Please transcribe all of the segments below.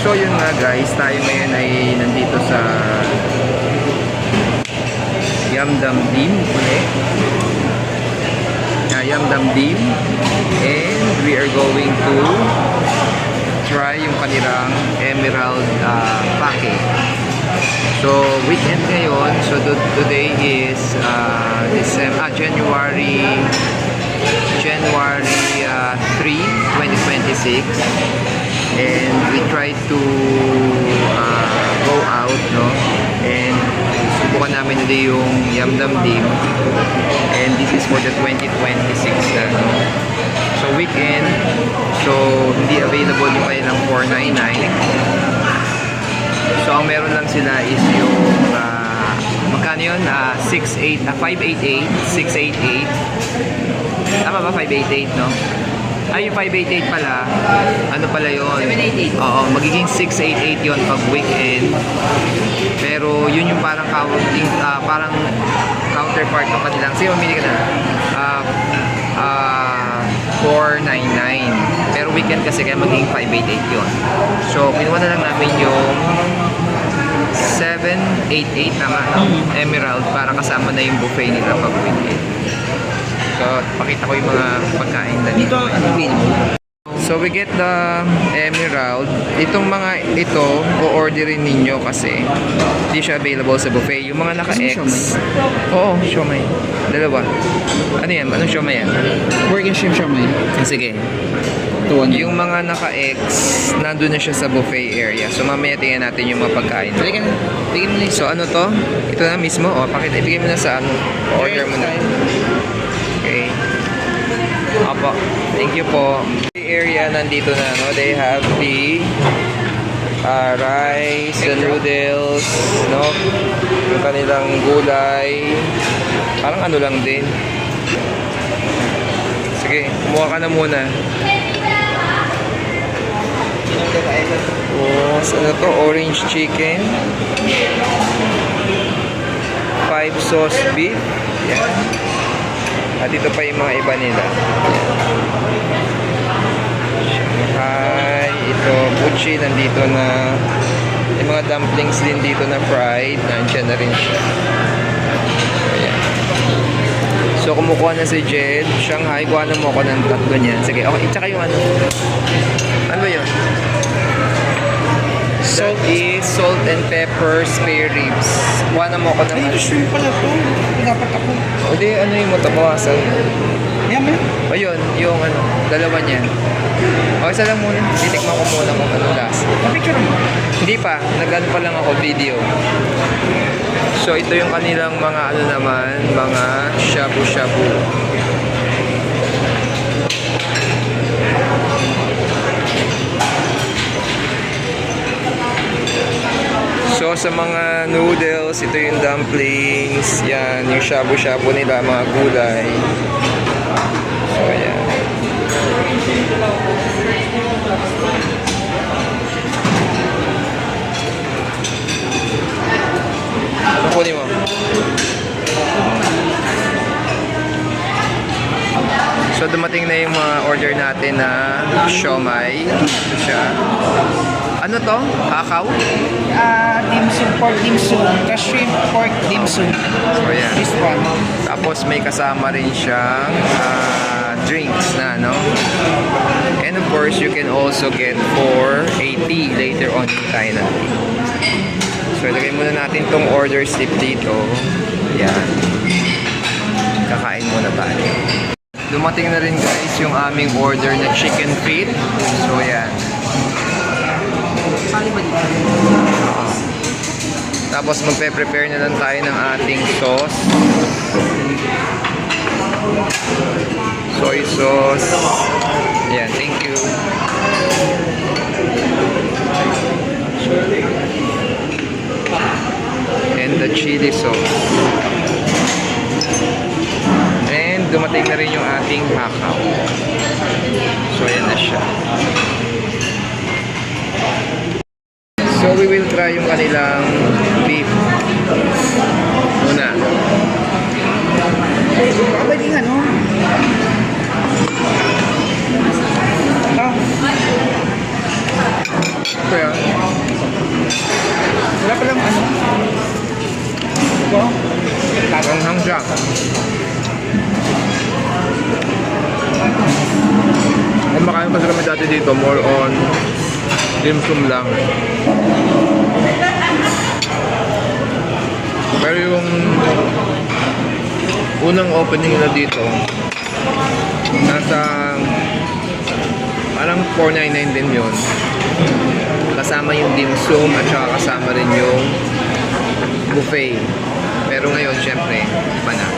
So yun nga guys, tayo ngayon ay nandito sa Yam Dam Dim ulit. Yam Dam Dim, and we are going to try yung kanilang emerald pake. So weekend ngayon, so today is January 3, 2026, and we try to go out, no, and subukan namin ulit yung Yam Dam Dim, and this is for the 2026 na, no? So weekend, so hindi available yung kanilang 499. So ang meron lang sila is yung magkano yun? 588, 688. Tama ba? 588, no? Ay, yung 588 pala, ano pala yun? 788. Oo, magiging 688 yun pag weekend. Pero yun yung parang parang counterpart ng kanilang. Sige, mamili ka na. 499. Pero weekend kasi kaya magiging 588 yun. So, kinuha na lang namin yung 788 naman, no? Emerald, para kasama na yung buffet nila pag weekend. So, pakita ko yung mga pagkain na dito. So, we get the emerald. Itong mga ito, o-orderin ninyo kasi hindi siya available sa buffet. Yung mga naka-X. Oo, siomay. Dalawa. Ano yan? Anong siomay yan? Working shrimp siomay. Sige. Yung mga naka-X, nandun na siya sa buffet area. So, mamaya tingnan natin yung mga pagkain. So, ano to? Ito na mismo. O, ibigay mo na sa ano. Order mo na. Okay. Opo. Thank you po. The area nandito na, no? They have the rice, the noodles, no? Yung kanilang gulay. Parang ano lang din. Sige, kumuha ka na muna. Oh, ano to? Orange chicken. 5 sauce beef. Yan. At ito pa yung mga iba nila. Shanghai. Ito, buchi. Nandito na. Yung mga dumplings din dito na fried. Nandiyan na rin siya. Ayan. So, kumukuha na si Jed. Shanghai, kuha na mo ako ng tatlo niyan. Sige, okay. Tsaka yung ano. Ano ba yun? That is salt and pepper spare ribs. Kuha na mo ako ng... Ay, shrimp pala to. Dapat ako. O di, ano yung matabawasan? Yan ba? O yun, yung ano, dalawa niyan. O, isa lang muna. Titikman ko muna kung ano lasa. Pa-picture mo? Hindi pa. Nag-ano pa lang ako video. So, ito yung kanilang mga ano naman, mga shabu-shabu. So, sa mga noodles, ito yung dumplings, yan, yung shabu-shabu nila, mga gulay. So, yan. Ano kunin mo? So, dumating na yung mga order natin na siomay. Ito siya. Ano to? Hakaw? Dim sum, pork dim sum. The shrimp pork dim sum. So, yan. This one. Tapos may kasama rin siyang drinks na, no? And of course, you can also get for 80 later on yung tayo natin. So, ilagay muna natin tong order slip dito. Yan. Kakain muna tayo. Dumating na rin guys yung aming order na chicken feet. So, yan. Tapos magpe-prepare na lang tayo ng ating sauce. Soy sauce. Ayan, thank you. And the chili sauce. And dumating na rin yung ating hakaw. So ayan na siya. So we will try yung kanilang beef muna. Pwede nga, no? Kaya kumakain kasi kami dati dito, more on dim sum lang. Pero yung unang opening nila dito, nasa parang 499 din yun. Kasama yung dim sum at saka kasama rin yung buffet. Pero ngayon, syempre, iba na.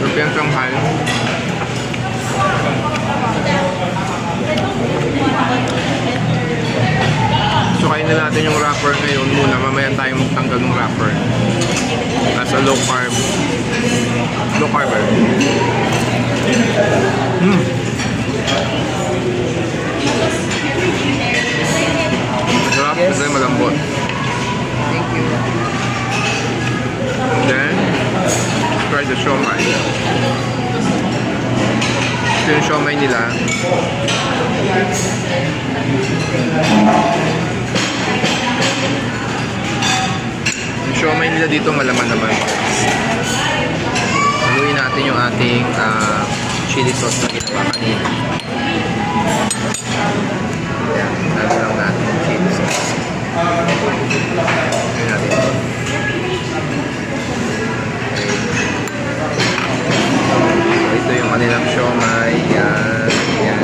Rupiang Shanghai. So, kain na natin yung wrapper ngayon muna. Mamaya tayo magtanggal ng wrapper. Nasa low carb. Low carb. Sarap, kasi malambot. Thank you. Then, try the siomai. Ito yung siomai nila. Yung siomai nila dito malaman naman. Haluin natin yung ating chili sauce na ginawa kanina. Ayan, lalo lang natin yung chili sauce. Ayan natin. Ito yung kanilang siomai. Yan. Yan.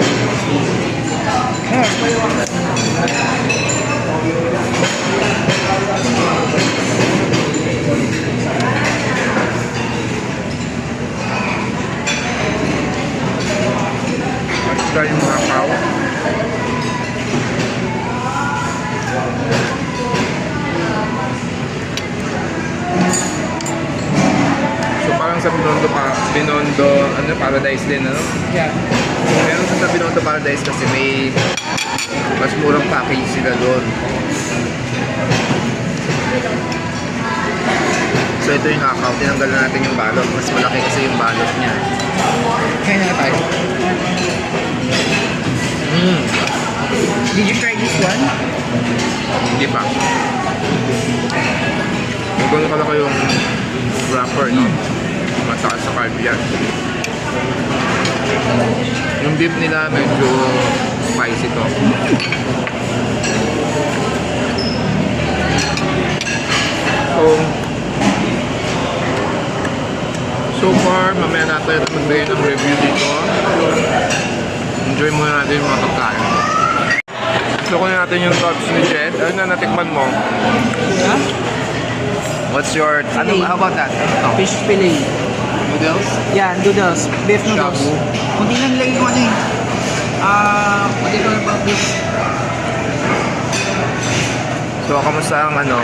Let's try yung kakao. So parang sa Binondo, ano, Paradise din, ano? Yeah. Meron sa Binondo Paradise kasi may mas murang package sila doon. So ito yung kakao, tinanggal na natin yung balot. Mas malaki kasi yung balot niya. Kaya na tayo. Did you try this one? Hindi pa. Magkano kalaki yung wrapper, no? Mataas sa carb yan. Yung beef nila medyo spicy to. So far, mamaya natin magbigay ng review dito. Enjoy muna natin yung mga pagkain. So kunin natin yung thoughts ni Jed. Ano na natikman mo? Huh? What's your... Ano, how about that? Ano to? Fish fillet. Noodles? Yeah, noodles. Beef noodles. Shabu. Kunti lang nilagay ko ano eh. What do you know about this? So, kamusta ang ano?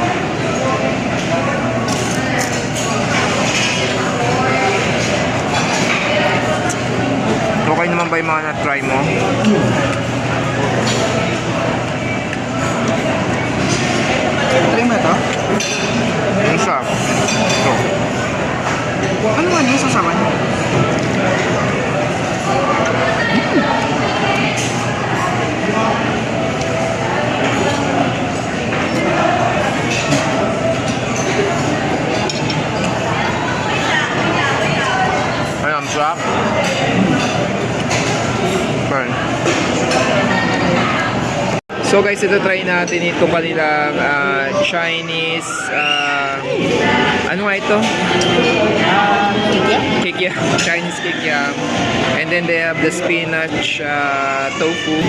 Okay naman ba yung mga na-try mo? Try mo ito? Yung siya? Ito. Ano man yung sasawan? Ay, ang sarap. Burn. So guys, ito try natin itong kanilang Chinese, ano nga ito? Kikya? Kikya, Chinese kikya. And then they have the spinach tofu.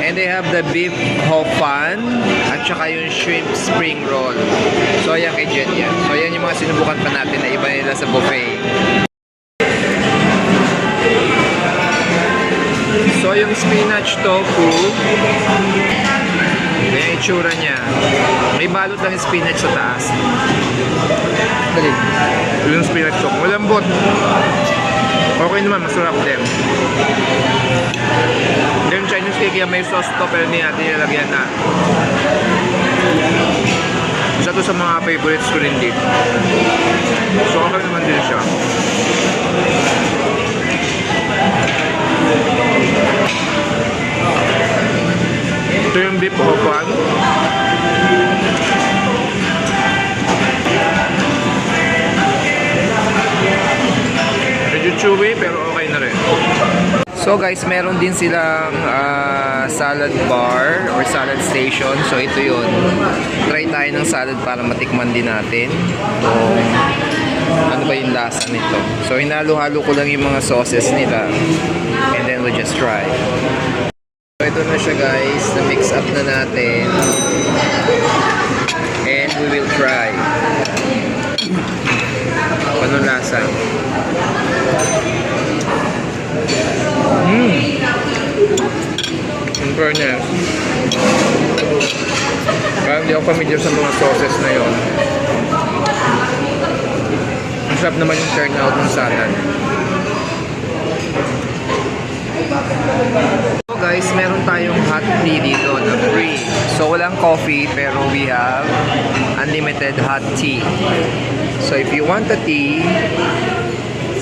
And they have the beef ho fan at saka yung shrimp spring roll. So ayan kay Jen yan. So ayan yung mga sinubukan pa natin na iba nila sa buffet. So yung spinach tofu, yan yung itsura niya. May balot lang yung spinach sa taas. Dali. Yung spinach tofu, malambot. Okay naman, masarap din. Then Chinese cake, may sauce to pero hindi natin nilagyan na. Isa to sa mga favorites ko rin dito. So okay naman din siya. Ito yung beef ho fan. chewy pero okay na rin. So guys, meron din silang salad bar or salad station. So ito yun. Try tayo ng salad para matikman din natin kung ano ba yung lasa nito. So hinalo-halo ko lang yung mga sauces nila. And then we'll just try. So ito na siya guys. Na-mix up na natin. And we will try. Anong lasa? In fairness, parang hindi ako familiar sa mga sauces na yon. Ang sarap naman yung turnout ng salad. So guys, meron tayong hot tea dito na free. So walang coffee pero we have unlimited hot tea. So if you want a tea,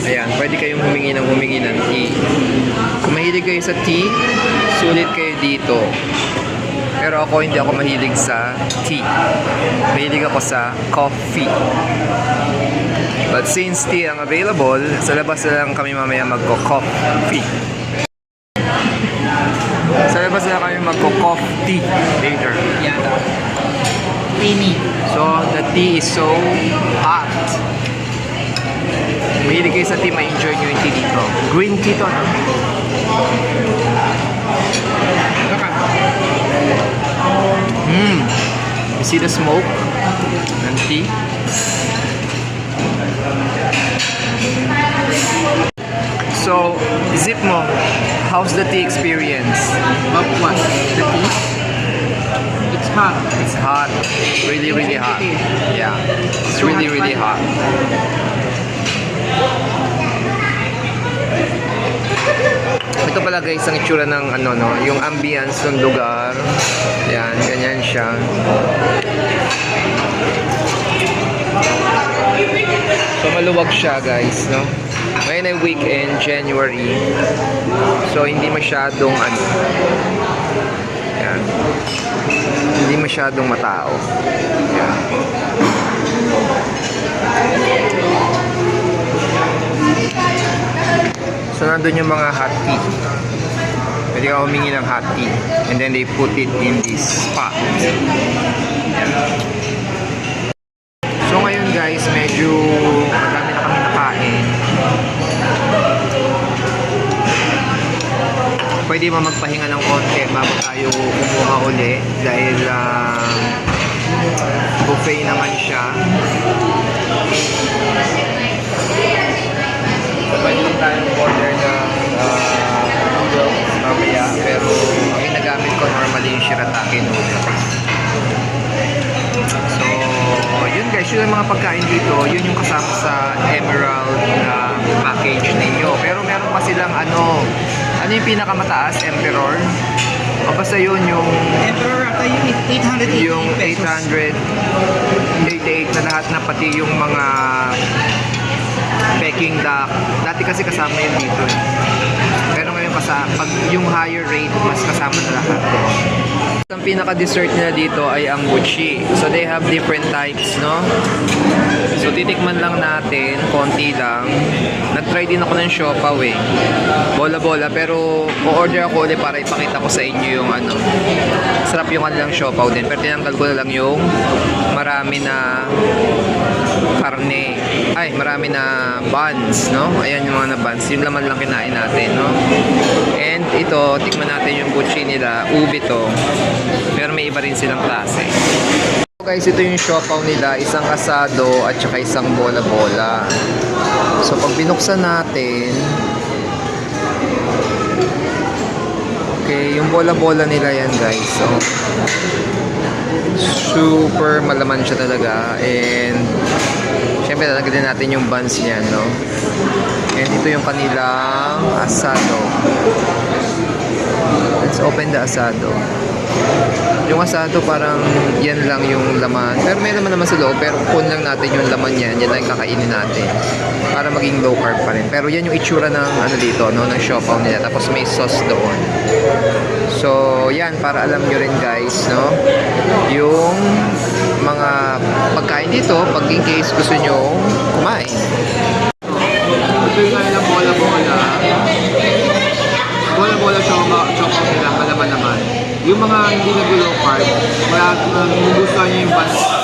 ayan, pwede kayong humingi ng tea. Kung mahilig kayo sa tea, sulit kayo dito. Pero ako, hindi ako mahilig sa tea. Mahilig ako sa coffee. But since tea ang available, sa labas na lang kami mamaya magko-coffee. Sa labas na lang kami magko-coffee later. Yeah. Creamy. So, the tea is so hot. Mahilig kayo sa tea, ma-enjoy nyo yung tea dito. Green tea to, no? You see the smoke ng tea? So, zip mo, how's the tea experience? Of what? The tea? It's hot. It's hot. Really, really hot. Yeah. It's really, really hot. Ito pala guys ang itsura ng ano no, yung ambience ng lugar. Yan, ganyan siya. So maluwag siya guys, no? Ngayon ay weekend, January. So hindi masyadong ano. Yan. Hindi masyadong matao. Yan. So nandun yung mga hot tea. Pwede ka humingi ng hot tea. And then they put it in this pot. Yan. So ngayon guys, medyo marami na kami nakain. Pwede ba magpahinga ng konti bago tayo kumuha uli dahil buffet naman siya. Pwede lang tayong order ng noodles mamaya, pero ang ginagamit ko normally yung shirataki noodles. So, yun guys, yun ang mga pagkain dito, yun yung kasama sa Emerald package ninyo. Pero meron pa silang ano yung pinakamataaas, Emperor? O basta yun yung Emperor ata yung 888 yung 888 na lahat na pati yung mga Peking duck. Dati kasi kasama yun dito eh. Pero ngayon pag yung higher rate, mas kasama na lahat. Ang pinaka-dessert nila dito ay ang buchi. So they have different types, no? So titikman lang natin, konti lang. Nag-try din ako ng siopaw eh. Bola-bola, pero o-order ako ulit para ipakita ko sa inyo yung ano. Sarap yung kanilang siopaw din. Pero tinanggal ko na lang yung marami na karne. Ay, marami na buns, no? Ayan yung mga na buns. Yung laman lang kinain natin, no? And ito, tikman natin yung buchi nila. Ubi to. Pero may iba rin silang klase. So guys, ito yung siopaw nila. Isang asado at saka isang bola-bola. So pag binuksan natin, okay, yung bola-bola nila yan guys. So, super malaman siya talaga. And syempre lalagyan din natin yung buns niyan, no? And ito yung kanilang asado. Let's open the asado. Yung asado parang yan lang yung laman. Pero may laman naman sa loob. Pero kung lang natin yung laman yan, yan lang kakainin natin. Para maging low carb pa rin. Pero yan yung itsura ng ano dito, no? Ng siopaw nila. Tapos may sauce doon. So, yan. Para alam nyo rin guys, no? Yung mga pagkain dito, pag in case gusto nyo kumain. Ito yung kanilang bola Bola-bola choco nila, malaman naman. Yung mga hindi nag-low carb, magugustuhan nyo yung buns